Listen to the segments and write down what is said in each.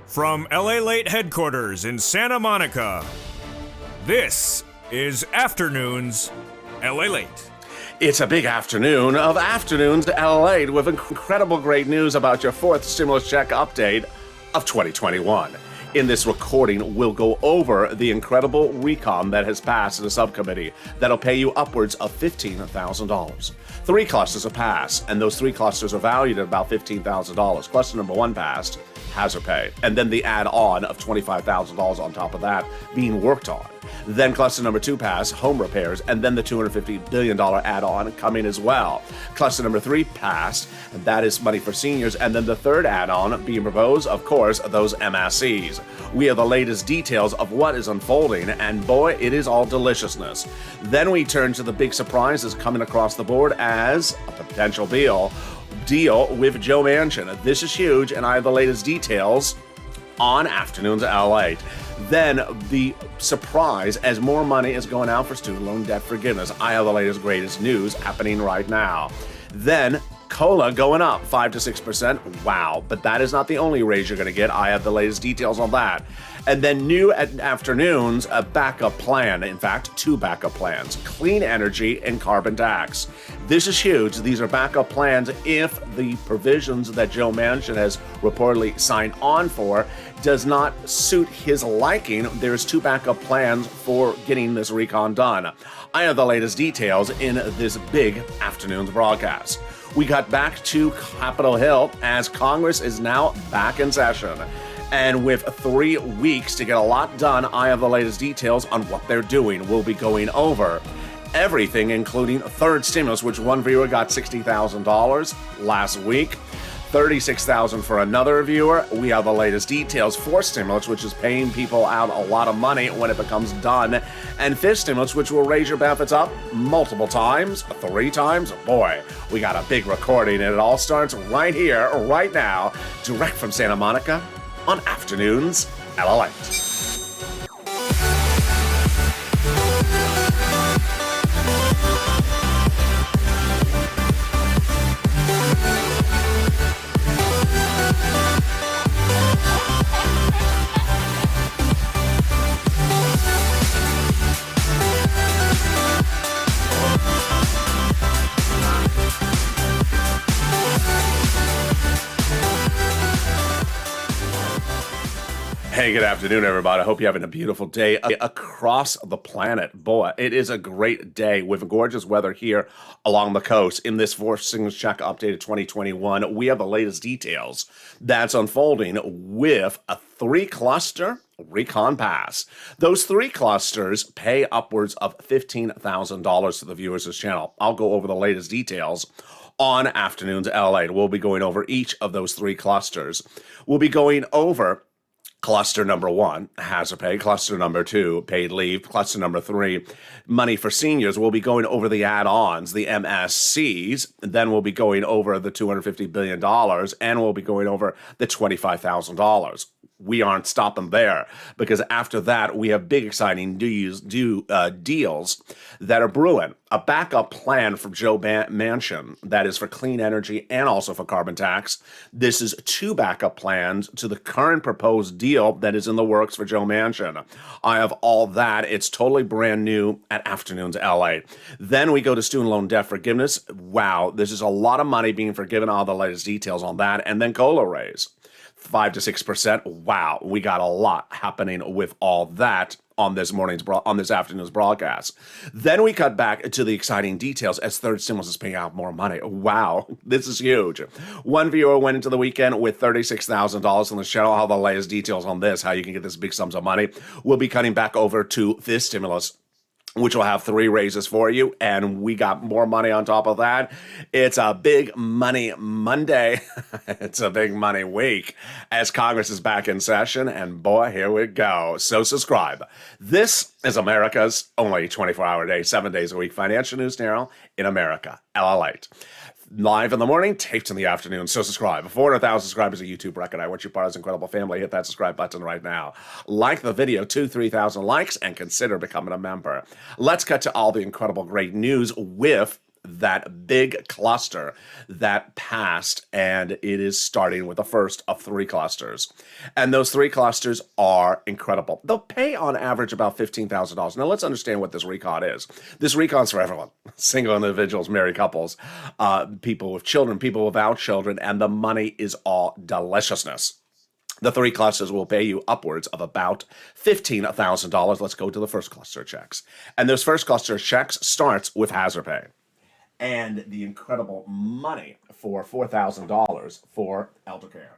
From Lalate headquarters in Santa Monica, this is Afternoons Lalate. It's a big afternoon of Afternoons Lalate with incredible great news about your fourth stimulus check update of 2021. In this recording, we'll go over the incredible recon that has passed in the subcommittee that'll pay you upwards of $15,000. 3 clusters have passed, and those 3 clusters are valued at about $15,000. Cluster number 1 passed, hazard pay, and then the add-on of $25,000 on top of that being worked on. Then cluster number 2 passed, home repairs, and then the $250 billion add-on coming as well. Cluster number 3 passed, and that is money for seniors, and then the third add-on being proposed, of course, those MSCs. We have the latest details of what is unfolding, and boy, it is all deliciousness. Then we turn to the big surprises coming across the board as a potential deal with Joe Manchin. This is huge, and I have the latest details on Afternoons LA. Then the surprise as more money is going out for student loan debt forgiveness. I have the latest, greatest news happening right now. Then COLA going up 5 to 6%. Wow, but that is not the only raise you're going to get. I have the latest details on that. And then new at Afternoons, a backup plan. In fact, 2 backup plans, clean energy and carbon tax. This is huge. These are backup plans if the provisions that Joe Manchin has reportedly signed on for does not suit his liking. There's 2 backup plans for getting this recon done. I have the latest details in this big Afternoons broadcast. We got back to Capitol Hill as Congress is now back in session. And with 3 weeks to get a lot done, I have the latest details on what they're doing. We'll be going over everything, including third stimulus, which one viewer got $60,000 last week. $36,000 for another viewer. We have the latest details. Fourth stimulus, which is paying people out a lot of money when it becomes done. And fifth stimulus, which will raise your benefits up multiple times, 3 times. Boy, we got a big recording, and it all starts right here, right now, direct from Santa Monica on Afternoons Lalate. Hey, good afternoon, everybody. I hope you're having a beautiful day across the planet. Boy, it is a great day with gorgeous weather here along the coast. In this fourth stimulus check updated 2021, we have the latest details that's unfolding with a 3-cluster recon pass. Those 3 clusters pay upwards of $15,000 to the viewers of this channel. I'll go over the latest details on Afternoons LA. We'll be going over each of those 3 clusters. We'll be going over cluster number 1, hazard pay. Cluster number 2, paid leave. Cluster number 3, money for seniors. We'll be going over the add-ons, the MSCs. Then we'll be going over the $250 billion, and we'll be going over the $25,000. We aren't stopping there, because after that, we have big, exciting deals that are brewing. A backup plan from Joe Manchin that is for clean energy and also for carbon tax. This is 2 backup plans to the current proposed deal that is in the works for Joe Manchin. I have all that. It's totally brand new at Afternoons LA. Then we go to student loan debt forgiveness. Wow, this is a lot of money being forgiven. All the latest details on that. And then COLA raise. 5 to 6%. Wow, we got a lot happening with all that on this afternoon's broadcast. Then we cut back to the exciting details as third stimulus is paying out more money. Wow, this is huge. One viewer went into the weekend with $36,000 on the channel. How the latest details on this, how you can get this big sums of money. We'll be cutting back over to this stimulus, which will have 3 raises for you, and we got more money on top of that. It's a big money Monday. It's a big money week as Congress is back in session, and boy, here we go. So subscribe. This is America's only 24-hour day, 7 days a week financial news channel in America, Lalate. Live in the morning, taped in the afternoon. So subscribe. 400,000 subscribers, a YouTube record. I want you part of this incredible family. Hit that subscribe button right now. Like the video, 2,000-3,000 likes, and consider becoming a member. Let's cut to all the incredible great news with that big cluster that passed, and it is starting with the first of 3 clusters. And those 3 clusters are incredible. They'll pay on average about $15,000. Now let's understand what this recon is. This recon's for everyone. Single individuals, married couples, people with children, people without children, and the money is all deliciousness. The 3 clusters will pay you upwards of about $15,000. Let's go to the first cluster of checks. And those first cluster of checks starts with hazard pay. And the incredible money for $4,000 for elder care.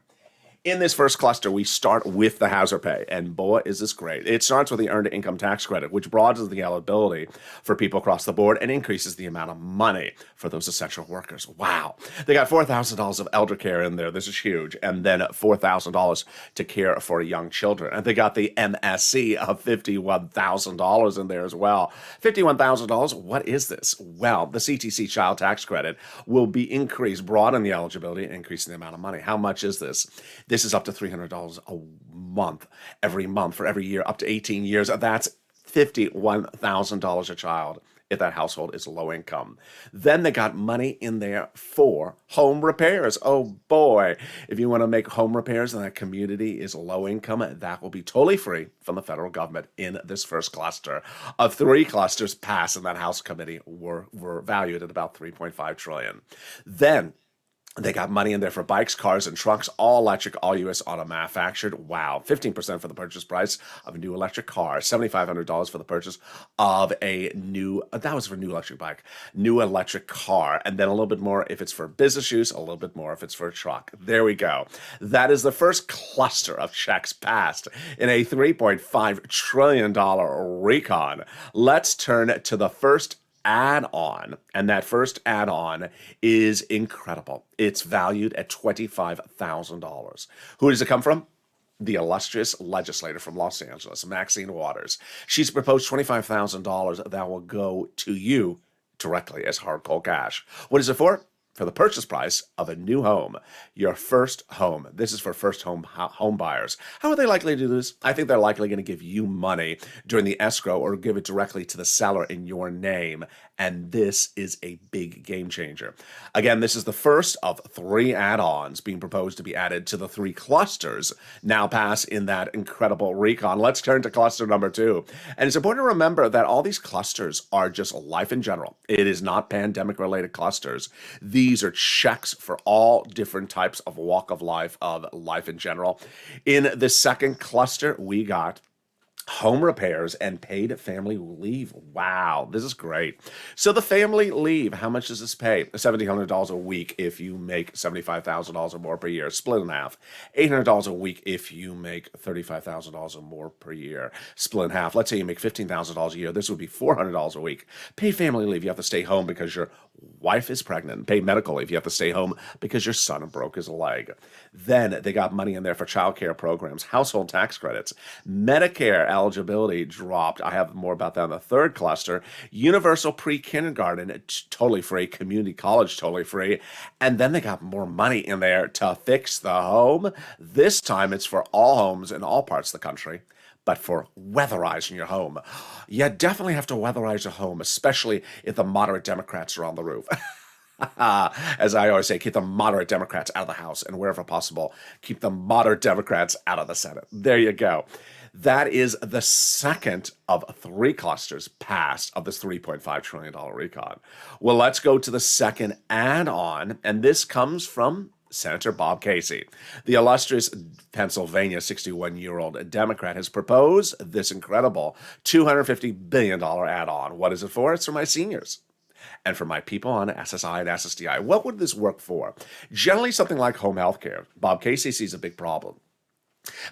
In this first cluster, we start with the hazard pay, and boy, is this great. It starts with the Earned Income Tax Credit, which broadens the eligibility for people across the board and increases the amount of money for those essential workers. Wow. They got $4,000 of elder care in there. This is huge. And then $4,000 to care for young children. And they got the MSC of $51,000 in there as well. $51,000, what is this? Well, the CTC Child Tax Credit will be increased, broaden the eligibility, and increasing the amount of money. How much is this? This is up to $300 a month, every month for every year, up to 18 years. That's $51,000 a child if that household is low income. Then they got money in there for home repairs. Oh boy, if you want to make home repairs and that community is low income, that will be totally free from the federal government in this first cluster. Of 3 clusters passed in that House committee were valued at about $3.5 trillion. Then they got money in there for bikes, cars, and trucks, all electric, all U.S. auto manufactured. Wow. 15% for the purchase price of a new electric car, $7,500 for the purchase of a new, that was for a new electric bike, new electric car, and then a little bit more if it's for business use, a little bit more if it's for a truck. There we go. That is the first cluster of checks passed in a $3.5 trillion recon. Let's turn to the first add-on, and that first add-on is incredible. It's valued at $25,000. Who does it come from? The illustrious legislator from Los Angeles, Maxine Waters. She's proposed $25,000 that will go to you directly as hard cold cash. What is it for? For the purchase price of a new home, your first home. This is for first home buyers. How are they likely to do this? I think they're likely going to give you money during the escrow or give it directly to the seller in your name. And this is a big game changer. Again, this is the first of 3 add-ons being proposed to be added to the 3 clusters now pass in that incredible recon. Let's turn to cluster number 2. And it's important to remember that all these clusters are just life in general. It is not pandemic-related clusters. These are checks for all different types of walk of life in general. In the second cluster, we got home repairs and paid family leave. Wow, this is great. So the family leave, how much does this pay? $1,700 a week if you make $75,000 or more per year, split in half. $800 a week if you make $35,000 or more per year, split in half. Let's say you make $15,000 a year. This would be $400 a week. Paid family leave, you have to stay home because your wife is pregnant. Paid medical leave, you have to stay home because your son broke his leg. Then they got money in there for child care programs, household tax credits, Medicare eligibility dropped. I have more about that in the third cluster. Universal pre-kindergarten, totally free. Community college, totally free. And then they got more money in there to fix the home. This time it's for all homes in all parts of the country, but for weatherizing your home. You definitely have to weatherize your home, especially if the moderate Democrats are on the roof. As I always say, keep the moderate Democrats out of the House, and wherever possible, keep the moderate Democrats out of the Senate. There you go. That is the second of 3 clusters passed of this $3.5 trillion recon. Well, let's go to the second add-on, and this comes from Senator Bob Casey. The illustrious Pennsylvania 61-year-old Democrat has proposed this incredible $250 billion add-on. What is it for? It's for my seniors and for my people on SSI and SSDI. What would this work for? Generally, something like home health care. Bob Casey sees a big problem.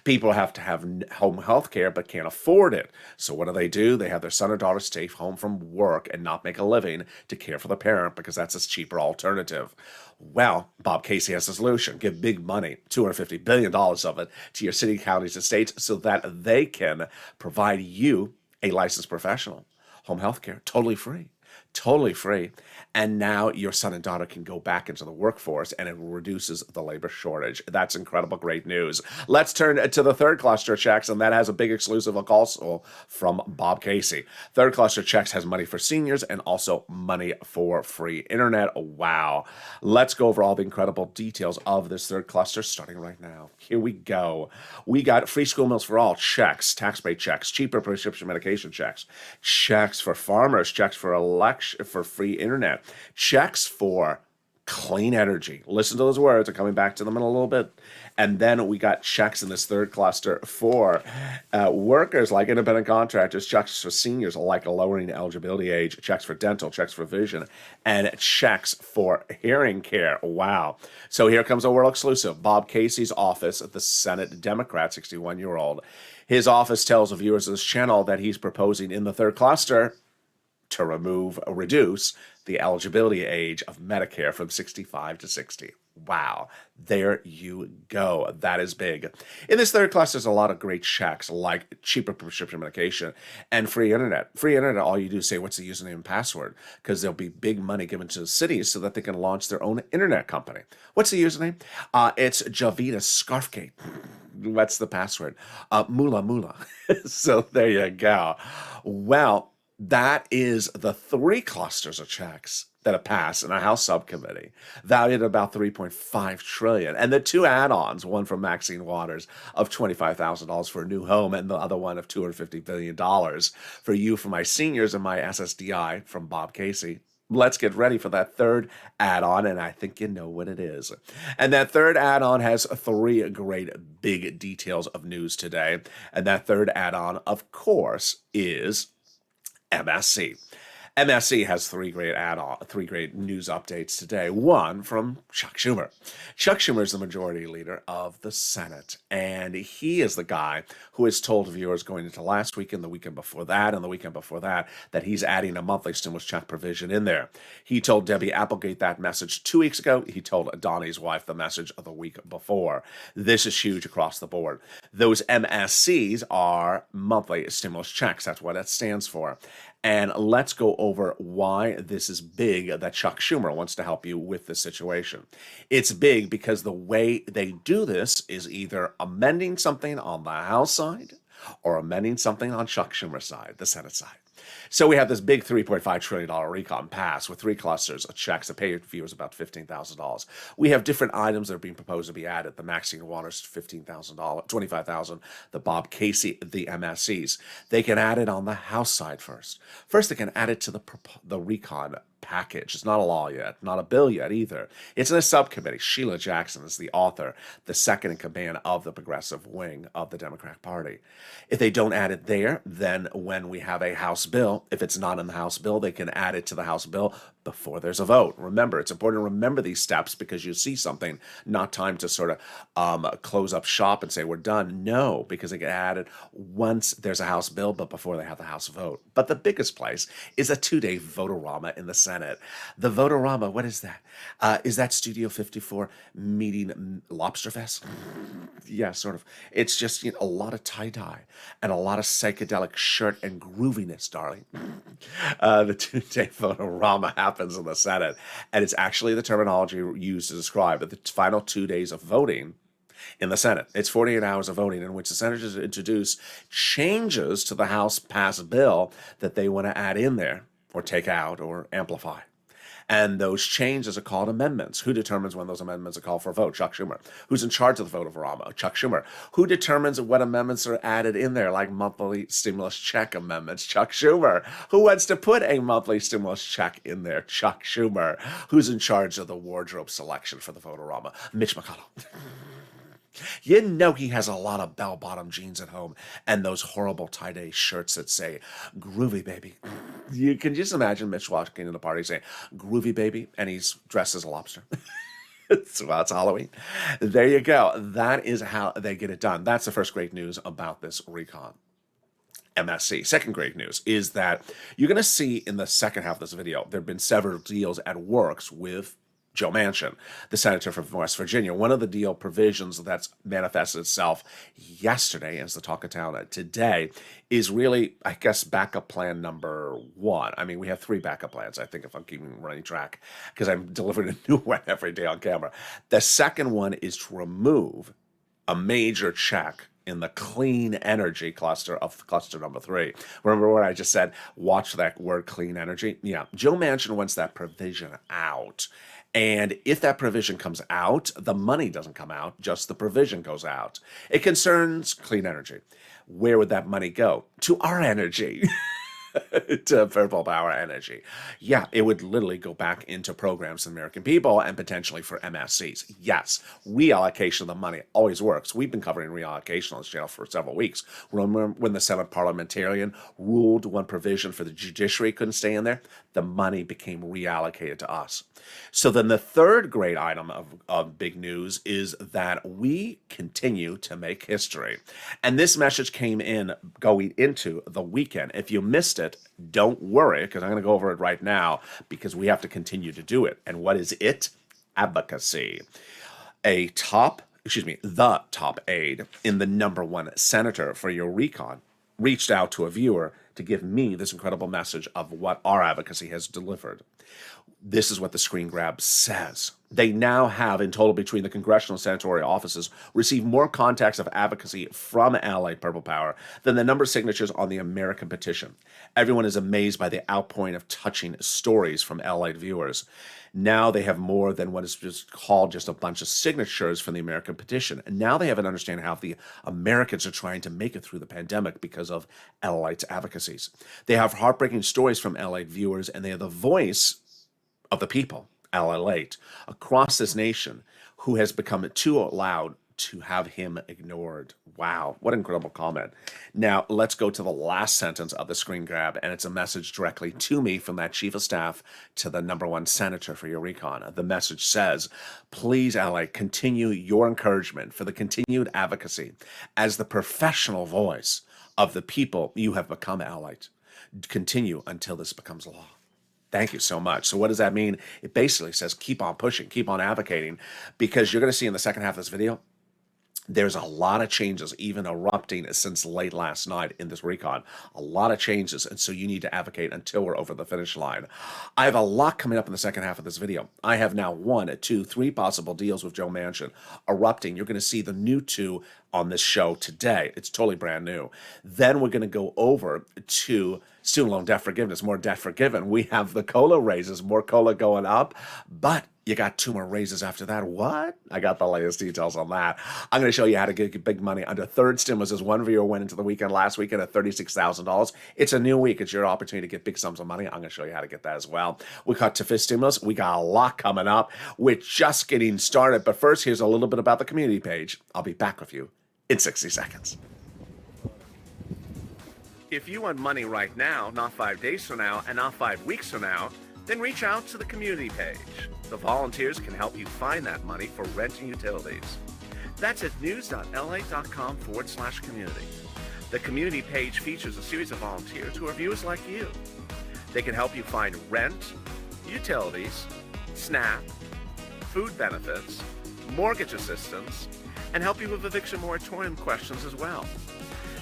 People have to have home health care but can't afford it. So what do? They have their son or daughter stay home from work and not make a living to care for the parent because that's a cheaper alternative. Well, Bob Casey has a solution. Give big money, $250 billion of it, to your city, counties, and states so that they can provide you a licensed professional. Home health care, totally free. totally free. And now your son and daughter can go back into the workforce, and it reduces the labor shortage. That's incredible, great news. Let's turn to the third cluster of checks, and that has a big exclusive also from Bob Casey. Third cluster checks has money for seniors and also money for free internet. Wow. Let's go over all the incredible details of this third cluster starting right now. Here we go. We got free school meals for all checks, tax pay checks, cheaper prescription medication checks, checks for farmers, checks for for free internet, checks for clean energy. Listen to those words. I'm coming back to them in a little bit. And then we got checks in this third cluster for workers like independent contractors, checks for seniors like lowering eligibility age, checks for dental, checks for vision, and checks for hearing care. Wow. So here comes a world exclusive. Bob Casey's office, the Senate Democrat, 61-year-old. His office tells the viewers of this channel that he's proposing in the third cluster to reduce the eligibility age of Medicare from 65 to 60. Wow, there you go. That is big. In this third class, there's a lot of great checks like cheaper prescription medication and free internet. Free internet, all you do is say, what's the username and password? Because there'll be big money given to the cities so that they can launch their own internet company. What's the username? It's Javita Scarfgate. What's the password? Mula Mula. So there you go. Well, that is the three clusters of checks that have passed in a House subcommittee, valued at about $3.5 trillion. And the two add-ons, one from Maxine Waters of $25,000 for a new home, and the other one of $250 billion for you, for my seniors, and my SSDI from Bob Casey. Let's get ready for that third add-on, and I think you know what it is. And that third add-on has three great big details of news today. And that third add-on, of course, is MSC. MSC has three great news updates today. One from Chuck Schumer. Chuck Schumer is the majority leader of the Senate, and he is the guy who has told viewers going into last week and the weekend before that and the weekend before that he's adding a monthly stimulus check provision in there. He told Debbie Applegate that message 2 weeks ago. He told Donnie's wife the message of the week before. This is huge across the board. Those MSCs are monthly stimulus checks. That's what it stands for. And let's go over why this is big that Chuck Schumer wants to help you with this situation. It's big because the way they do this is either amending something on the House side or amending something on Chuck Schumer's side, the Senate side. So we have this big $3.5 trillion recon pass with three clusters of checks that pay viewers about $15,000. We have different items that are being proposed to be added. The Maxine Waters, $15,000, $25,000. The Bob Casey, the MSCs. They can add it on the House side first. First, they can add it to the recon package. It's not a law yet, not a bill yet either. It's in a subcommittee. Sheila Jackson is the author, the second in command of the progressive wing of the Democratic Party. If they don't add it there, then when we have a House bill, if it's not in the House bill, they can add it to the House bill before there's a vote. Remember, it's important to remember these steps because you see something, not time to sort of close up shop and say we're done. No, because they get added once there's a House bill, but before they have the House vote. But the biggest place is a two-day votorama in the Senate. The votorama, what is that? Is that Studio 54 meeting Lobster Fest? Yeah, sort of. It's just a lot of tie-dye and a lot of psychedelic shirt and grooviness, darling. The two-day votorama happens in the Senate, and it's actually the terminology used to describe the final 2 days of voting in the Senate. It's 48 hours of voting in which the senators introduce changes to the House passed bill that they want to add in there or take out or amplify. And those changes are called amendments. Who determines when those amendments are called for a vote? Chuck Schumer. Who's in charge of the vote-a-rama? Chuck Schumer. Who determines what amendments are added in there, like monthly stimulus check amendments? Chuck Schumer. Who wants to put a monthly stimulus check in there? Chuck Schumer. Who's in charge of the wardrobe selection for the vote-a-rama? Mitch McConnell. You know he has a lot of bell-bottom jeans at home and those horrible tie-dye shirts that say, groovy baby. You can just imagine Mitch walking in the party saying, groovy baby, and he's dressed as a lobster. Well, it's Halloween. There you go. That is how they get it done. That's the first great news about this recon. MSC. Second great news is that you're going to see in the second half of this video, there have been several deals at works with Joe Manchin, the senator from West Virginia. One of the deal provisions that's manifested itself yesterday, as the talk of town today, is really, I guess, backup plan number one. I mean, we have three backup plans, I think, if I'm keeping running track, because I'm delivering a new one every day on camera. The second one is to remove a major check in the clean energy cluster of cluster number 3. Remember what I just said? Watch that word clean energy. Yeah, Joe Manchin wants that provision out. And if that provision comes out, the money doesn't come out, just the provision goes out. It concerns clean energy. Where would that money go? To our energy. To Purple Power Energy. Yeah, it would literally go back into programs for the American people and potentially for MSCs. Yes, reallocation of the money always works. We've been covering reallocation on this channel for several weeks. Remember when the Senate parliamentarian ruled one provision for the judiciary couldn't stay in there? The money became reallocated to us. So then the third great item of big news is that we continue to make history. And this message came in going into the weekend. If you missed it, don't worry, because I'm going to go over it right now, because we have to continue to do it. And what is it? Advocacy. The top aide in the number one senator for your recon reached out to a viewer to give me this incredible message of what our advocacy has delivered. This is what the screen grab says. They now have, in total, between the congressional and senatorial offices, received more contacts of advocacy from Allied Purple Power than the number of signatures on the American petition. Everyone is amazed by the outpouring of touching stories from Allied viewers. Now they have more than what is just called just a bunch of signatures from the American petition. And now they have an understanding how the Americans are trying to make it through the pandemic because of Allied's advocacies. They have heartbreaking stories from Allied viewers, and they are the voice of the people, Lalate, across this nation, who has become too loud to have him ignored. Wow, what an incredible comment. Now, let's go to the last sentence of the screen grab, and it's a message directly to me from that chief of staff to the number one senator for your recon. The message says, please, Lalate, continue your encouragement for the continued advocacy as the professional voice of the people you have become, Lalate. Continue until this becomes law. Thank you so much. So what does that mean? It basically says keep on pushing, keep on advocating, because you're going to see in the second half of this video, there's a lot of changes even erupting since late last night in this recon. A lot of changes, and so you need to advocate until we're over the finish line. I have a lot coming up in the second half of this video. I have now 1, 2, 3 possible deals with Joe Manchin erupting. You're going to see the new 2 on this show today. It's totally brand new. Then we're going to go over to student loan debt forgiveness, more debt forgiven. We have the COLA raises, more COLA going up, but you got 2 more raises after that. What? I got the latest details on that. I'm going to show you how to get big money under third stimulus. As one viewer went into the weekend last weekend at $36,000. It's a new week. It's your opportunity to get big sums of money. I'm going to show you how to get that as well. We got to fifth stimulus. We got a lot coming up. We're just getting started. But first, here's a little bit about the community page. I'll be back with you in 60 seconds. If you want money right now, not 5 days from now, and not 5 weeks from now, then reach out to the community page. The volunteers can help you find that money for rent and utilities. That's at news.la.com/community. The community page features a series of volunteers who are viewers like you. They can help you find rent, utilities, SNAP, food benefits, mortgage assistance, and help you with eviction moratorium questions as well.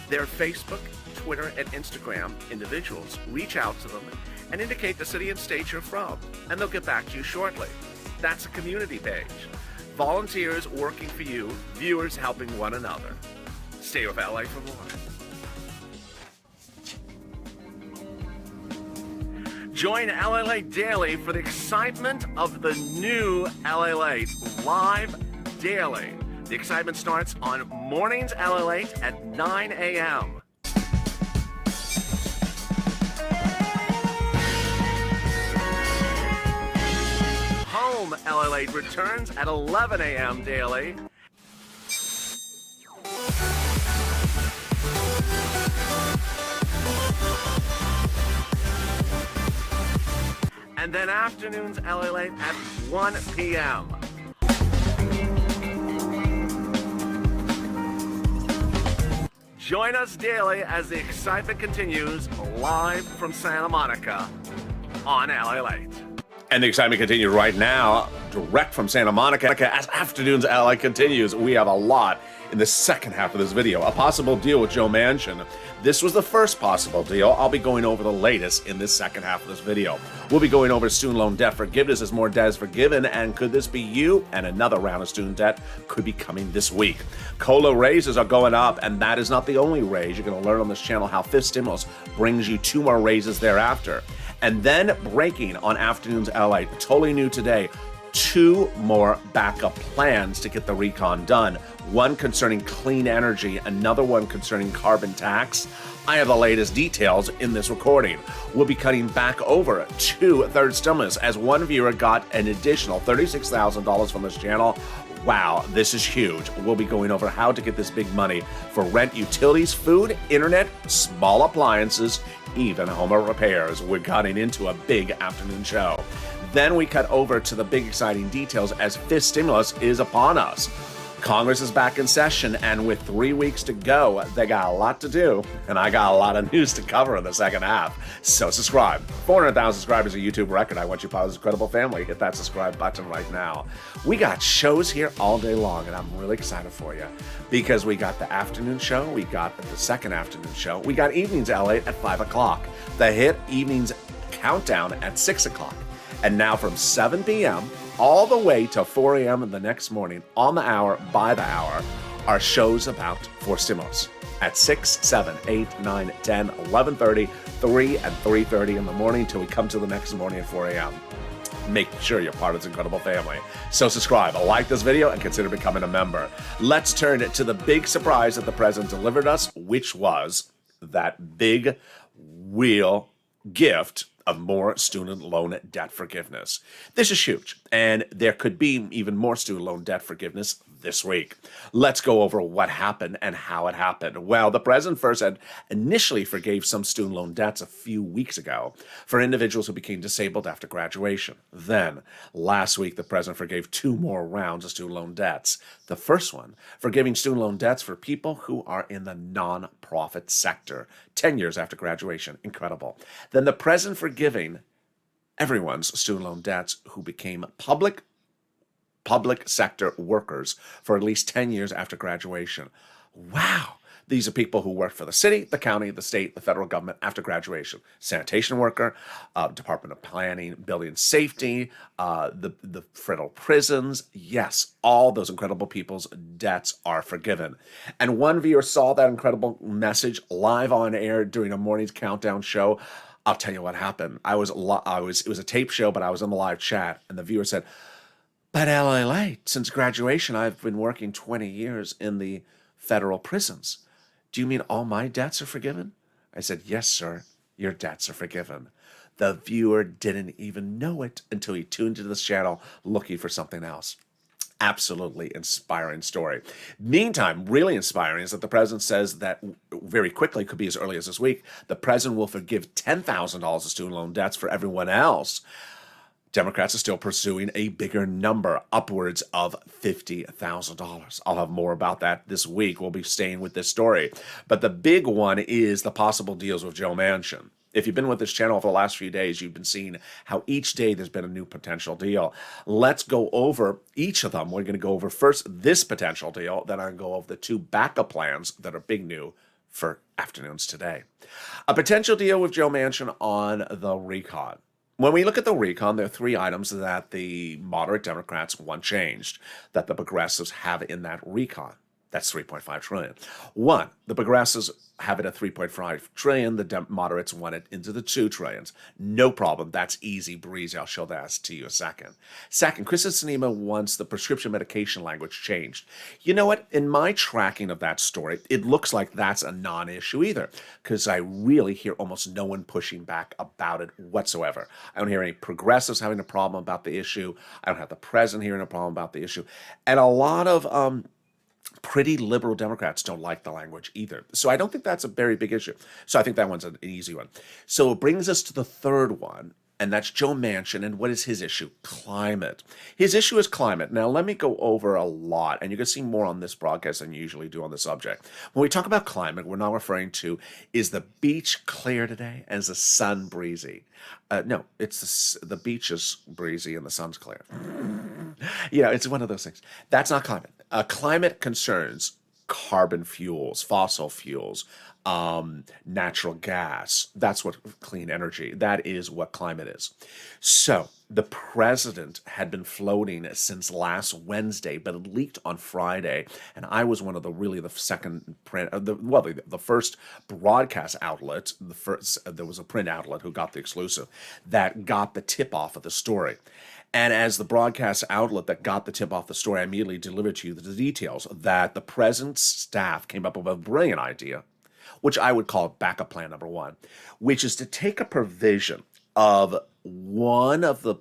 Their Facebook, Twitter, and Instagram individuals reach out to them and indicate the city and state you're from, and they'll get back to you shortly. That's a community page. Volunteers working for you, viewers helping one another. Stay with LA for more. Join Lalate Daily for the excitement of the new Lalate live daily. The excitement starts on mornings Lalate at 9 a.m. Home Lalate returns at 11 a.m. daily. And then afternoons Lalate at 1 p.m. Join us daily as the excitement continues live from Santa Monica on Lalate. And the excitement continues right now direct from Santa Monica as Afternoons LA continues. We have a lot in the second half of this video. A possible deal with Joe Manchin. This was the first possible deal. I'll be going over the latest in this second half of this video. We'll be going over student loan debt forgiveness as more debt is forgiven, and could this be you? And another round of student debt could be coming this week. COLA raises are going up, and that is not the only raise. You're going to learn on this channel how fifth stimulus brings you 2 more raises thereafter. And then breaking on Afternoons LA, totally new today, 2 more backup plans to get the recon done. One concerning clean energy, another one concerning carbon tax. I have the latest details in this recording. We'll be cutting back over to third stimulus as one viewer got an additional $36,000 from this channel. Wow, this is huge. We'll be going over how to get this big money for rent, utilities, food, internet, small appliances, even home repairs. We're cutting into a big afternoon show. Then we cut over to the big exciting details as fifth stimulus is upon us. Congress is back in session, and with 3 weeks to go, they got a lot to do, and I got a lot of news to cover in the second half. So subscribe. 400,000 subscribers is a YouTube record. I want you part of this incredible family. Hit that subscribe button right now. We got shows here all day long, and I'm really excited for you because we got the afternoon show, we got the second afternoon show, we got Evenings LA at 5 o'clock, the hit Evenings Countdown at 6 o'clock, and now from 7 p.m., all the way to 4 a.m. the next morning, on the hour, by the hour, are shows about fourth stimulus at 6, 7, 8, 9, 10, 11:30, 3, and 3:30 in the morning till we come to the next morning at 4 a.m. Make sure you're part of this incredible family. So subscribe, like this video, and consider becoming a member. Let's turn it to the big surprise that the president delivered us, which was that big wheel gift of more student loan debt forgiveness. This is huge, and there could be even more student loan debt forgiveness this week. Let's go over what happened and how it happened. Well, the president first had initially forgave some student loan debts a few weeks ago for individuals who became disabled after graduation. Then, last week, the president forgave 2 more rounds of student loan debts. The first one, forgiving student loan debts for people who are in the non-profit sector, 10 years after graduation. Incredible. Then the president forgiving everyone's student loan debts who became public sector workers for at least 10 years after graduation. Wow. These are people who worked for the city, the county, the state, the federal government after graduation. Sanitation worker, Department of Planning, Building Safety, the federal prisons. Yes, all those incredible people's debts are forgiven. And one viewer saw that incredible message live on air during a morning's countdown show. I'll tell you what happened. It was a tape show, but I was in the live chat, and the viewer said, "But Lalate, since graduation, I've been working 20 years in the federal prisons. Do you mean all my debts are forgiven?" I said, "Yes, sir, your debts are forgiven." The viewer didn't even know it until he tuned into this channel looking for something else. Absolutely inspiring story. Meantime, really inspiring is that the president says that very quickly, could be as early as this week, the president will forgive $10,000 of student loan debts for everyone else. Democrats are still pursuing a bigger number, upwards of $50,000. I'll have more about that this week. We'll be staying with this story. But the big one is the possible deals with Joe Manchin. If you've been with this channel for the last few days, you've been seeing how each day there's been a new potential deal. Let's go over each of them. We're going to go over first this potential deal, then I'm going to go over the 2 backup plans that are big new for afternoons today. A potential deal with Joe Manchin on the recon. When we look at the recon, there are 3 items that the moderate Democrats want changed, that the progressives have in that recon. That's $3.5 trillion. 1, the progressives have it at $3.5 trillion. The moderates want it into the $2 trillion. No problem. That's easy breezy. I'll show that to you in a second. Second, Kristen Sinema wants the prescription medication language changed. You know what? In my tracking of that story, it looks like that's a non-issue either, because I really hear almost no one pushing back about it whatsoever. I don't hear any progressives having a problem about the issue. I don't have the president hearing a problem about the issue. And a lot of pretty liberal Democrats don't like the language either. So I don't think that's a very big issue. So I think that one's an easy one. So it brings us to the third one, And that's Joe Manchin. And what is his issue? Climate. His issue is climate. Now, let me go over a lot, and you're going to see more on this broadcast than you usually do on the subject. When we talk about climate, we're not referring to, is the beach clear today and is the sun breezy? No, it's the beach is breezy and the sun's clear. It's one of those things. That's not climate. Climate concerns carbon fuels, fossil fuels, natural gas. That's what clean energy, that is what climate is. So the president had been floating since last Wednesday, but it leaked on Friday. And I was one of the second print, the first broadcast outlet, there was a print outlet who got the exclusive that got the tip off of the story. And as the broadcast outlet that got the tip off the story, I immediately delivered to you the details that the president's staff came up with a brilliant idea, which I would call backup plan number one, which is to take a provision of one of the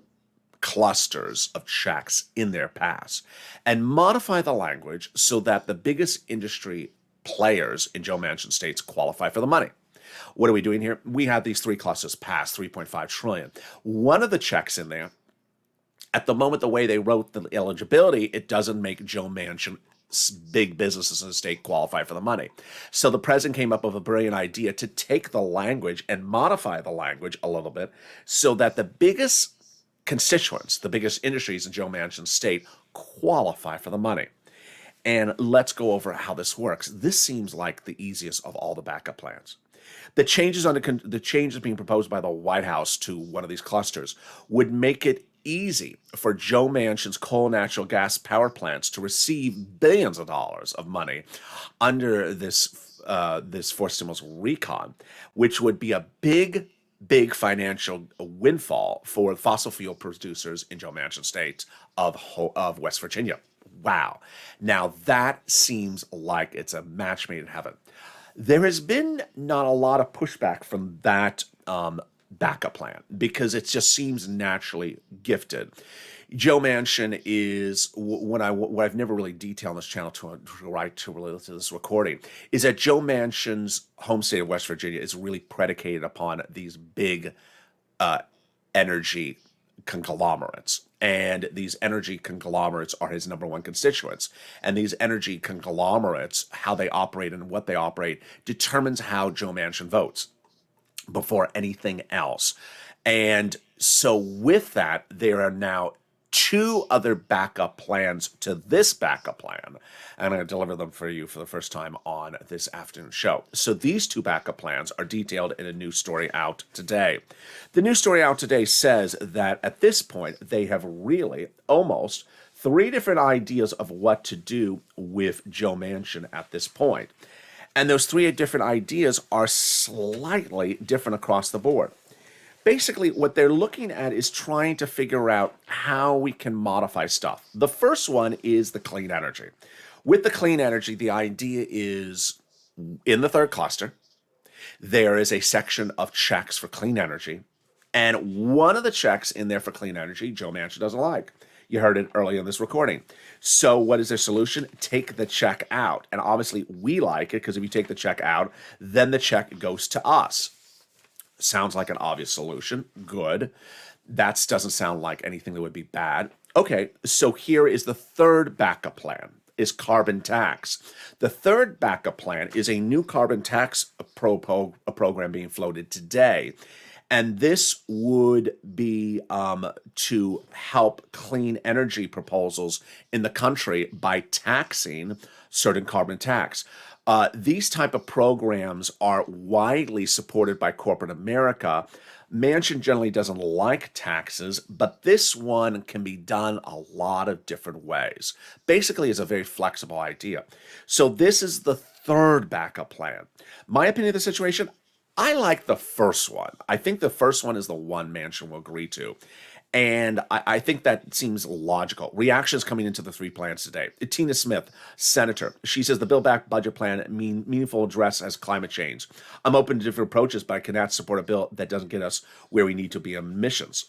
clusters of checks in their pass and modify the language so that the biggest industry players in Joe Manchin states qualify for the money. What are we doing here? We have these three clusters pass, 3.5 trillion. One of the checks in there, at the moment, the way they wrote the eligibility, it doesn't make Joe Manchin big businesses in the state qualify for the money. So the president came up with a brilliant idea to take the language and modify the language a little bit so that the biggest constituents, the biggest industries in Joe Manchin's state qualify for the money. And let's go over how this works. This seems like the easiest of all the backup plans. The changes being proposed by the White House to one of these clusters would make it easy for Joe Manchin's coal, natural gas power plants to receive billions of dollars of money under this forced stimulus recon, which would be a big financial windfall for fossil fuel producers in Joe Manchin's state of West Virginia. Wow. Now that seems like it's a match made in heaven. There has been not a lot of pushback from that backup plan because it just seems naturally gifted. Joe Manchin is what I've never really detailed on this channel to relate to this recording is that Joe Manchin's home state of West Virginia is really predicated upon these big energy conglomerates. And these energy conglomerates are his number one constituents. And these energy conglomerates, how they operate and what they operate, determines how Joe Manchin votes before anything else. And so with that, there are now two other backup plans to this backup plan. And I'm going to deliver them for you for the first time on this afternoon show. So these two backup plans are detailed in a new story out today. The new story out today says that at this point, they have really almost three different ideas of what to do with Joe Manchin at this point. And those three different ideas are slightly different across the board. Basically, what they're looking at is trying to figure out how we can modify stuff. The first one is the clean energy. With the clean energy, the idea is in the third cluster, there is a section of checks for clean energy. And one of the checks in there for clean energy, Joe Manchin doesn't like. You heard it earlier in this recording. So what is their solution? Take the check out. And obviously, we like it because if you take the check out, then the check goes to us. Sounds like an obvious solution. Good. That doesn't sound like anything that would be bad. Okay, so here is the third backup plan, is carbon tax. The third backup plan is a new carbon tax program being floated today. And this would be to help clean energy proposals in the country by taxing certain carbon tax. These type of programs are widely supported by corporate America. Manchin generally doesn't like taxes, but this one can be done a lot of different ways. Basically, it's a very flexible idea. So this is the third backup plan. My opinion of the situation, I like the first one. I think the first one is the one Manchin will agree to. And I think that seems logical. Reactions coming into the three plans today. Tina Smith, senator, she says the Build Back budget plan meaningful address as climate change. I'm open to different approaches, but I cannot support a bill that doesn't get us where we need to be on emissions.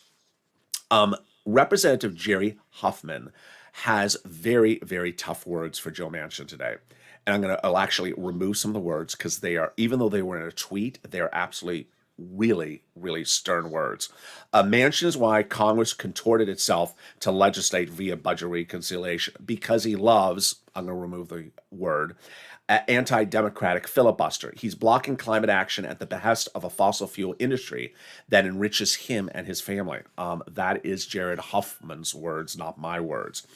Representative Jerry Huffman has very, very tough words for Joe Manchin today. And I'll actually remove some of the words because they are, even though they were in a tweet, they are absolutely really, really stern words. Manchin is why Congress contorted itself to legislate via budget reconciliation because he loves, I'm going to remove the word, anti-democratic filibuster. He's blocking climate action at the behest of a fossil fuel industry that enriches him and his family. That is Jared Huffman's words, not my words.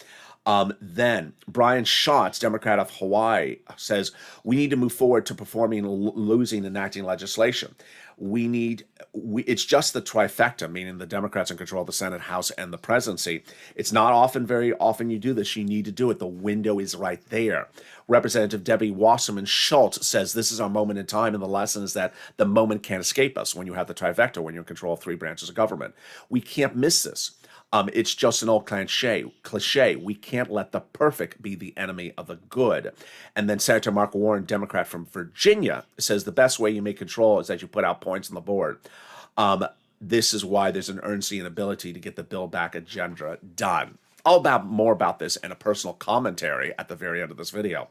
Then Brian Schatz, Democrat of Hawaii, says we need to move forward to performing losing enacting legislation. It's just the trifecta, meaning the Democrats in control of the Senate, House, and the presidency. It's not very often you do this. You need to do it. The window is right there. Representative Debbie Wasserman Schultz says this is our moment in time, and the lesson is that the moment can't escape us when you have the trifecta, when you're in control of three branches of government. We can't miss this. It's just an old cliche. We can't let the perfect be the enemy of the good. And then Senator Mark Warren, Democrat from Virginia, says the best way you make control is that you put out points on the board. This is why there's an urgency and ability to get the Build Back agenda done. More about this and a personal commentary at the very end of this video.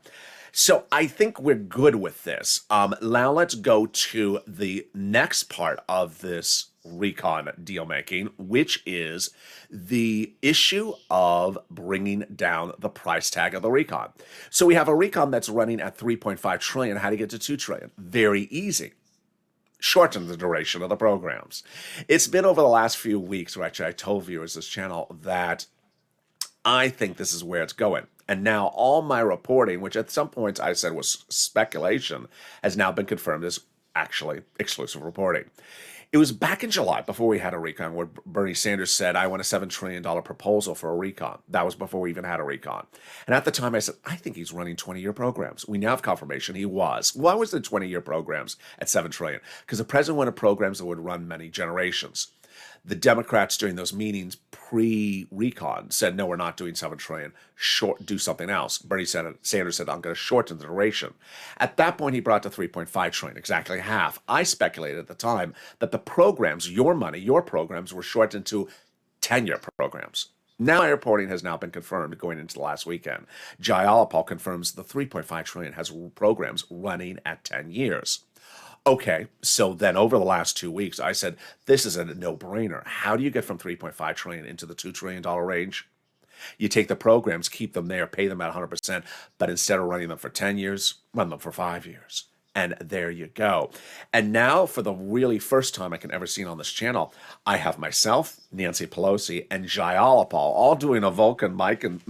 So I think we're good with this. Now let's go to the next part of this recon deal making, which is the issue of bringing down the price tag of the recon. So we have a recon that's running at 3.5 trillion. How to get to 2 trillion? Very easy. Shorten the duration of the programs. It's been over the last few weeks, which I told viewers this channel that I think this is where it's going. And now all my reporting, which at some points I said was speculation, has now been confirmed as actually exclusive reporting. It was back in July, before we had a recon, where Bernie Sanders said, I want a $7 trillion proposal for a recon. That was before we even had a recon. And at the time I said, I think he's running 20-year programs. We now have confirmation he was. Why was the 20-year programs at $7 trillion? Because the president wanted programs that would run many generations. The Democrats during those meetings pre-recon said, no, we're not doing $7 trillion. Do something else. Bernie Sanders said, I'm going to shorten the duration. At that point, he brought to 3.5 trillion, exactly half. I speculated at the time that the programs, your money, your programs, were shortened to 10-year programs. Now my reporting has now been confirmed going into the last weekend. Jayalapal confirms the 3.5 trillion has programs running at 10 years. Okay, so then over the last 2 weeks, I said, this is a no-brainer. How do you get from 3.5 trillion into the $2 trillion range? You take the programs, keep them there, pay them at 100%, but instead of running them for 10 years, run them for 5 years. And there you go. And now, for the really first time I can ever see on this channel, I have myself, Nancy Pelosi, and Jayalapal all doing a Vulcan mind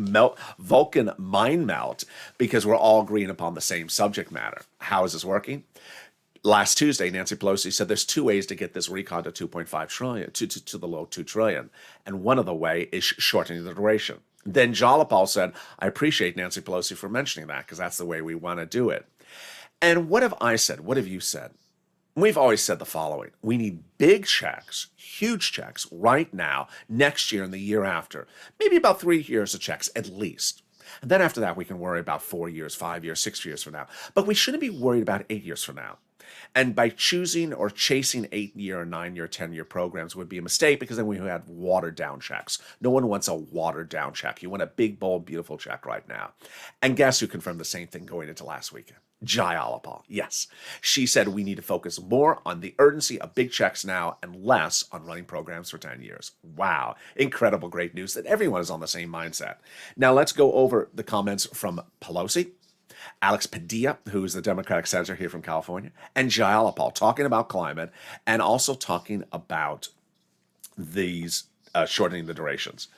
melt because we're all agreeing upon the same subject matter. How is this working? Last Tuesday, Nancy Pelosi said there's two ways to get this recon to 2.5 trillion, to the low 2 trillion. And one of the way is shortening the duration. Then Jayalapal said, I appreciate Nancy Pelosi for mentioning that because that's the way we want to do it. And what have I said? What have you said? We've always said the following. We need big checks, huge checks right now, next year and the year after. Maybe about 3 years of checks at least. And then after that, we can worry about 4 years, 5 years, 6 years from now. But we shouldn't be worried about 8 years from now. And by choosing or chasing 8-year, 9-year, 10-year programs would be a mistake because then we have watered down checks. No one wants a watered down check. You want a big, bold, beautiful check right now. And guess who confirmed the same thing going into last weekend? Jayalapal. Yes. She said we need to focus more on the urgency of big checks now and less on running programs for 10 years. Wow. Incredible, great news that everyone is on the same mindset. Now let's go over the comments from Pelosi, Alex Padilla, who is the Democratic senator here from California, and Jayalapal talking about climate and also talking about these shortening the durations.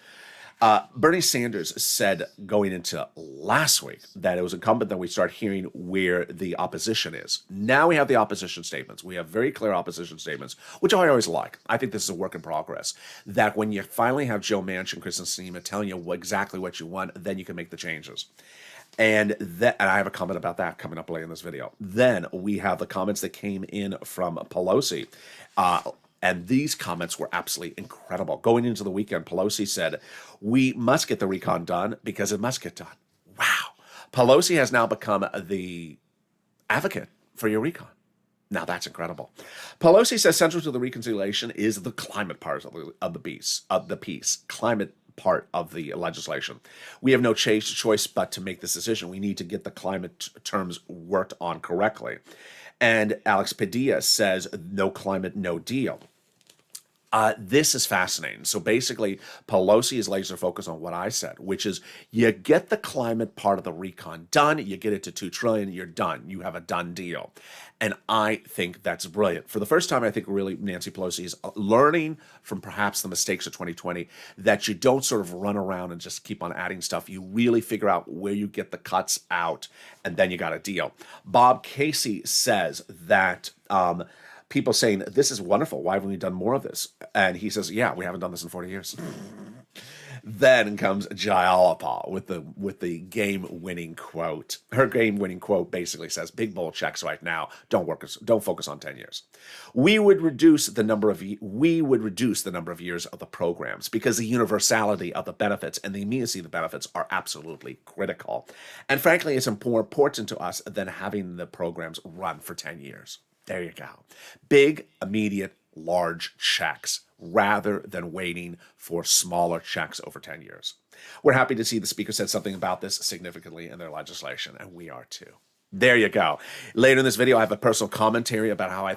Bernie Sanders said going into last week that it was incumbent that we start hearing where the opposition is. Now we have the opposition statements. We have very clear opposition statements, which I always like. I think this is a work in progress. That when you finally have Joe Manchin, Kristen Sinema telling you exactly what you want, then you can make the changes. And I have a comment about that coming up later in this video. Then we have the comments that came in from Pelosi. And these comments were absolutely incredible. Going into the weekend, Pelosi said, we must get the recon done because it must get done. Wow. Pelosi has now become the advocate for your recon. Now that's incredible. Pelosi says central to the reconciliation is the climate part of the piece, climate part of the legislation. We have no choice but to make this decision. We need to get the climate terms worked on correctly. And Alex Padilla says, no climate, no deal. This is fascinating. So basically, Pelosi is laser focused on what I said, which is you get the climate part of the recon done, you get it to $2 trillion, you're done. You have a done deal. And I think that's brilliant. For the first time, I think really Nancy Pelosi is learning from perhaps the mistakes of 2020 that you don't sort of run around and just keep on adding stuff. You really figure out where you get the cuts out, and then you got a deal. Bob Casey says that people saying, this is wonderful. Why haven't we done more of this? And he says, yeah, we haven't done this in 40 years. Then comes Jayalapa with the game-winning quote. Her game-winning quote basically says, big bold checks right now. Don't focus on 10 years. We would reduce the number of years of the programs because the universality of the benefits and the immediacy of the benefits are absolutely critical. And frankly, it's more important to us than having the programs run for 10 years. There you go. Big, immediate, large checks rather than waiting for smaller checks over 10 years. We're happy to see the speaker said something about this significantly in their legislation, and we are too. There you go. Later in this video, I have a personal commentary about how they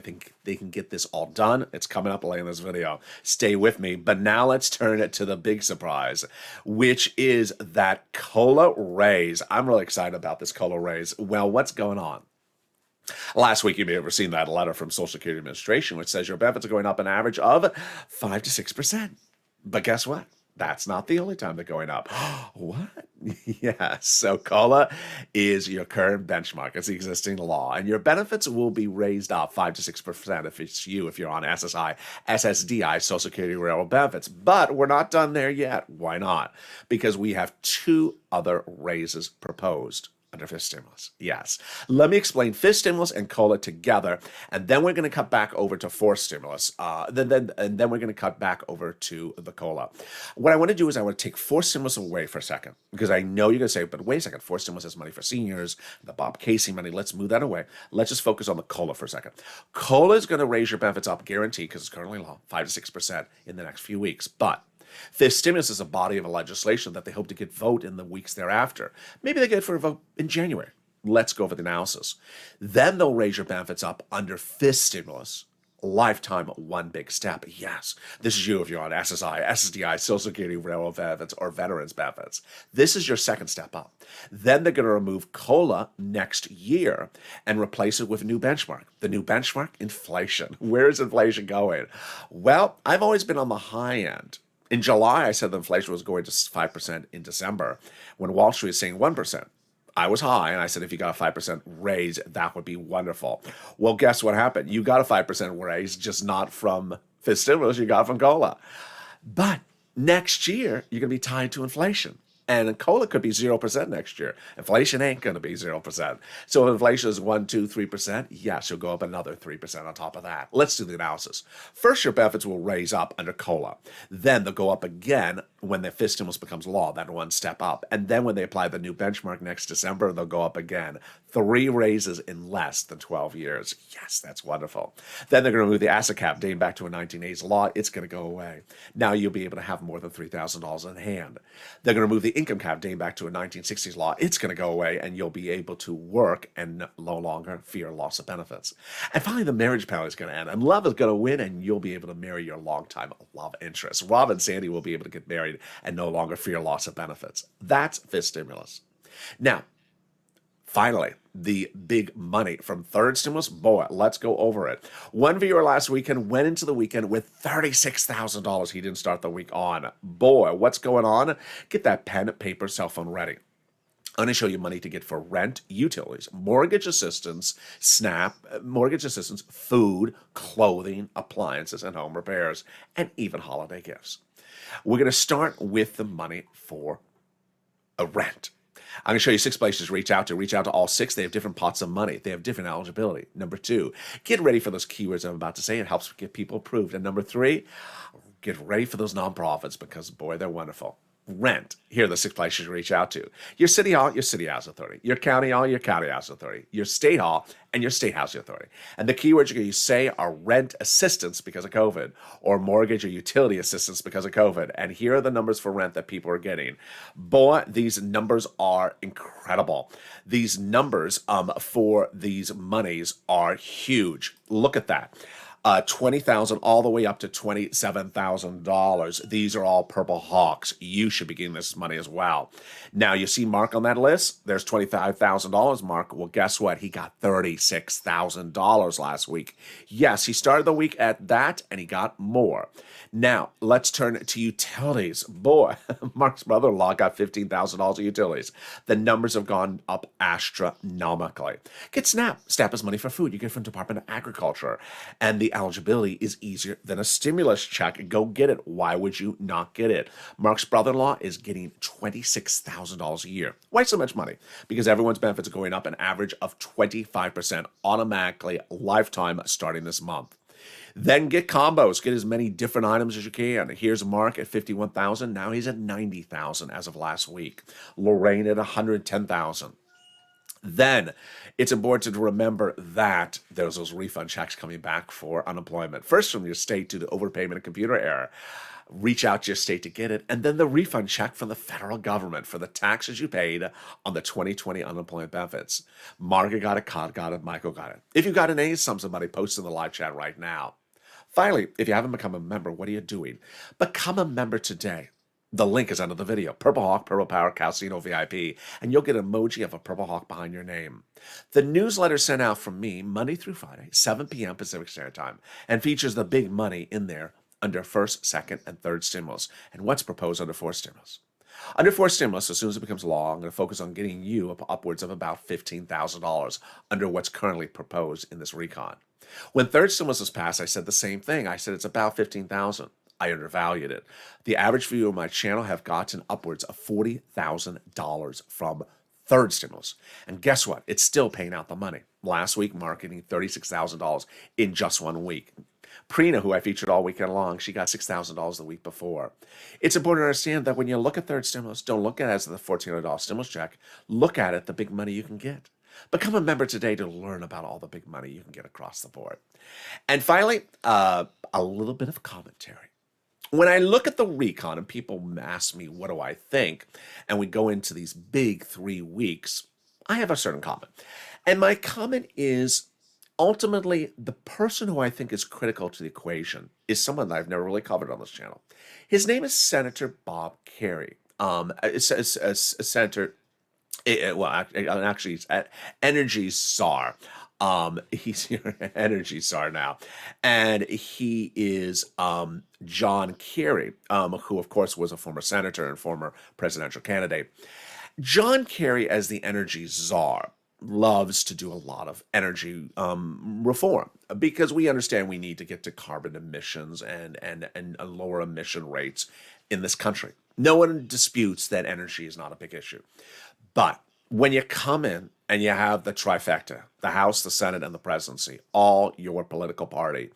think they can get this all done. It's coming up later in this video. Stay with me. But now let's turn it to the big surprise, which is that COLA raise. I'm really excited about this COLA raise. Well, what's going on? Last week, you may have seen that letter from Social Security Administration, which says your benefits are going up an average of 5 to 6%. But guess what? That's not the only time they're going up. What? Yes. So COLA is your current benchmark. It's the existing law. And your benefits will be raised up 5 to 6% if you're on SSI, SSDI, Social Security Railroad benefits. But we're not done there yet. Why not? Because we have 2 other raises proposed under fifth stimulus. Yes. Let me explain fifth stimulus and COLA together, and then we're going to cut back over to fourth stimulus. Then we're going to cut back over to the COLA. What I want to do is I want to take fourth stimulus away for a second, because I know you're going to say, but wait a second, fourth stimulus is money for seniors, the Bob Casey money. Let's move that away. Let's just focus on the COLA for a second. COLA is going to raise your benefits up, guaranteed, because it's currently law, 5 to 6% in the next few weeks. But fifth stimulus is a body of legislation that they hope to get vote in the weeks thereafter. Maybe they get it for a vote in January. Let's go over the analysis. Then they'll raise your benefits up under fifth stimulus. Lifetime, one big step. Yes, this is you if you're on SSI, SSDI, Social Security, Railroad benefits, or veterans benefits. This is your second step up. Then they're going to remove COLA next year and replace it with a new benchmark. The new benchmark, inflation. Where is inflation going? Well, I've always been on the high end. In July, I said the inflation was going to 5% in December, when Wall Street was saying 1%. I was high, and I said if you got a 5% raise, that would be wonderful. Well, guess what happened? You got a 5% raise, just not from fifth stimulus, you got from COLA. But next year, you're going to be tied to inflation. And COLA could be 0% next year. Inflation ain't going to be 0%. So if inflation is 1, 2, 3%, yes, you'll go up another 3% on top of that. Let's do the analysis. First, your benefits will raise up under COLA. Then they'll go up again when the fifth stimulus becomes law, that one step up. And then when they apply the new benchmark next December, they'll go up again. 3 raises in less than 12 years. Yes, that's wonderful. Then they're going to remove the asset cap dating back to a 1980s law. It's going to go away. Now you'll be able to have more than $3,000 in hand. They're going to remove the income cap dating back to a 1960s law. It's going to go away, and you'll be able to work and no longer fear loss of benefits. And finally, the marriage penalty is going to end, and love is going to win, and you'll be able to marry your longtime love interest. Rob and Sandy will be able to get married and no longer fear loss of benefits. That's fifth stimulus. Now, finally, the big money from third stimulus. Boy, let's go over it. One viewer last weekend went into the weekend with $36,000 he didn't start the week on. Boy, what's going on? Get that pen, paper, cell phone ready. I'm going to show you money to get for rent, utilities, mortgage assistance, SNAP, mortgage assistance, food, clothing, appliances, and home repairs, and even holiday gifts. We're going to start with the money for a rent. I'm going to show you 6 places to reach out to. Reach out to all 6. They have different pots of money. They have different eligibility. Number 2, get ready for those keywords I'm about to say. It helps get people approved. And number 3, get ready for those nonprofits because, boy, they're wonderful. rent, here are the 6 places you reach out to. Your city hall, your city housing authority. Your county hall, your county housing authority. Your state hall, and your state housing authority. And the keywords you're going to say are rent assistance because of COVID, or mortgage or utility assistance because of COVID. And here are the numbers for rent that people are getting. Boy, these numbers are incredible. These numbers for these monies are huge. Look at that. $20,000 all the way up to $27,000. These are all Purple Hawks. You should be getting this money as well. Now, you see Mark on that list? There's $25,000, Mark. Well, guess what? He got $36,000 last week. Yes, he started the week at that, and he got more. Now, let's turn to utilities. Boy, Mark's brother-in-law got $15,000 of utilities. The numbers have gone up astronomically. Get SNAP. SNAP is money for food. You get it from Department of Agriculture. And the eligibility is easier than a stimulus check. Go get it. Why would you not get it? Mark's brother-in-law is getting $26,000 a year. Why so much money? Because everyone's benefits are going up an average of 25% automatically, lifetime, starting this month. Then get combos. Get as many different items as you can. Here's Mark at $51,000. Now he's at $90,000 as of last week. Lorraine at $110,000. Then it's important to remember that there's those refund checks coming back for unemployment. First from your state due to overpayment and computer error. Reach out to your state to get it. And then the refund check from the federal government for the taxes you paid on the 2020 unemployment benefits. Margaret got it, Cod got it, Michael got it. If you got an A, somebody post in the live chat right now. Finally, if you haven't become a member, what are you doing? Become a member today. The link is under the video. Purple Hawk, Purple Power, Casino VIP, and you'll get an emoji of a Purple Hawk behind your name. The newsletter sent out from me Monday through Friday, 7 p.m. Pacific Standard Time, and features the big money in there under first, second, and third stimulus, and what's proposed under fourth stimulus. Under fourth stimulus, as soon as it becomes law, I'm going to focus on getting you up upwards of about $15,000 under what's currently proposed in this recon. When third stimulus was passed, I said the same thing. I said it's about $15,000. I undervalued it. The average viewer of my channel have gotten upwards of $40,000 from third stimulus. And guess what? It's still paying out the money. Last week, marketing $36,000 in just 1 week. Prina, who I featured all weekend long, she got $6,000 the week before. It's important to understand that when you look at third stimulus, don't look at it as the $1,400 stimulus check. Look at it, the big money you can get. Become a member today to learn about all the big money you can get across the board. And finally, a little bit of commentary. When I look at the recon and people ask me, what do I think? And we go into these big 3 weeks, I have a certain comment. And my comment is, ultimately, the person who I think is critical to the equation is someone that I've never really covered on this channel. His name is Senator Bob Kerrey. Senator, actually, he's Energy Czar. He's your energy czar now. And he is John Kerry, who, of course, was a former senator and former presidential candidate. John Kerry, as the energy czar, loves to do a lot of energy reform because we understand we need to get to carbon emissions and lower emission rates in this country. No one disputes that energy is not a big issue. But when you come in and you have the trifecta, the House, the Senate, and the presidency, all your political party,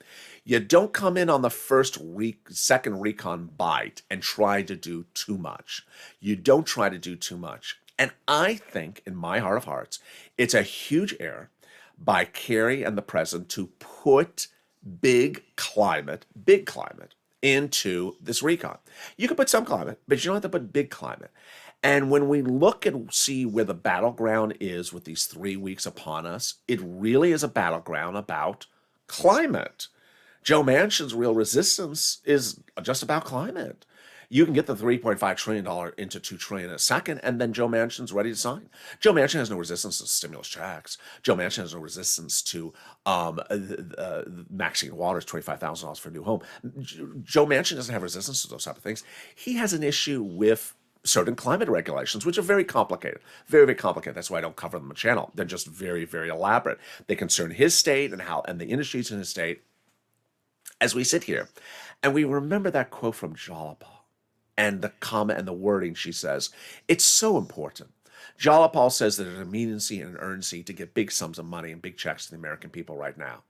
you don't come in on the second recon bite and try to do too much. You don't try to do too much. And I think, in my heart of hearts, it's a huge error by Kerry and the president to put big climate into this recon. You can put some climate, but you don't have to put big climate. And when we look and see where the battleground is with these 3 weeks upon us, it really is a battleground about climate. Joe Manchin's real resistance is just about climate. You can get the $3.5 trillion into $2 trillion in a second, and then Joe Manchin's ready to sign. Joe Manchin has no resistance to stimulus checks. Joe Manchin has no resistance to Maxine Waters' $25,000 for a new home. Joe Manchin doesn't have resistance to those type of things. He has an issue with certain climate regulations, which are very complicated, very, very complicated. That's why I don't cover them on the channel. They're just very, very elaborate. They concern his state and the industries in his state. As we sit here, and we remember that quote from Jalapal, and the comment and the wording she says, it's so important. Jalapal says that there's an immediacy and an urgency to get big sums of money and big checks to the American people right now.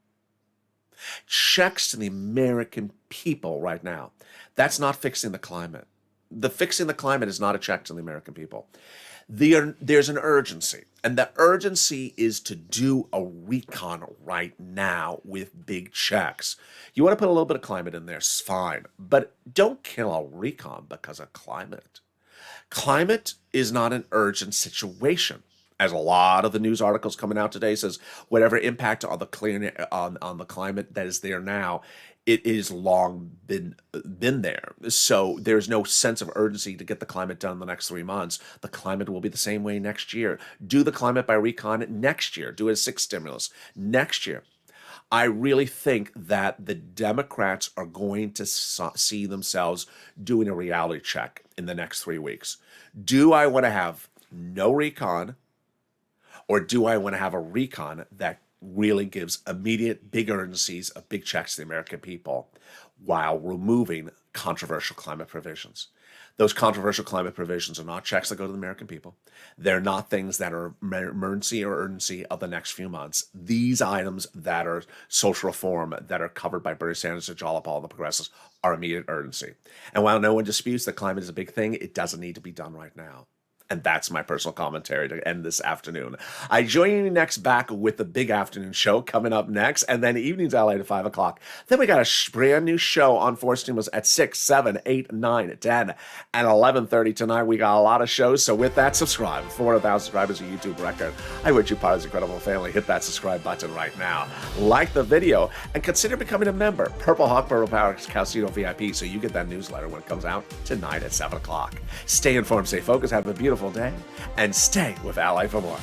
Checks to the American people right now. That's not fixing the climate. The fixing the climate is not a check to the American people. There's an urgency, and the urgency is to do a recon right now with big checks. You want to put a little bit of climate in there, it's fine, but don't kill a recon because of climate. Climate is not an urgent situation. As a lot of the news articles coming out today says, whatever impact on the climate that is there now, it is long been there. So there's no sense of urgency to get the climate done in the next 3 months. The climate will be the same way next year. Do the climate by recon next year. Do a 6 stimulus next year. I really think that the Democrats are going to see themselves doing a reality check in the next 3 weeks. Do I want to have no recon, or do I want to have a recon that really gives immediate big urgencies of big checks to the American people while removing controversial climate provisions? Those controversial climate provisions are not checks that go to the American people. They're not things that are emergency or urgency of the next few months. These items that are social reform, that are covered by Bernie Sanders and Jalopal and the progressives, are immediate urgency. And while no one disputes that climate is a big thing, it doesn't need to be done right now. And that's my personal commentary to end this afternoon. I join you next back with the big afternoon show coming up next, and then evenings LA at 5 o'clock. Then we got a brand new show on Four Stimulus at 6, 7, 8, 9, 10, and 11:30 tonight. We got a lot of shows, so with that, subscribe. 400,000 subscribers, a YouTube record. I wish you part of this incredible family. Hit that subscribe button right now. Like the video, and consider becoming a member. Purple Hawk, Purple Power, Calcito VIP, so you get that newsletter when it comes out tonight at 7 o'clock. Stay informed, stay focused, have a beautiful day, and stay with Ally for more.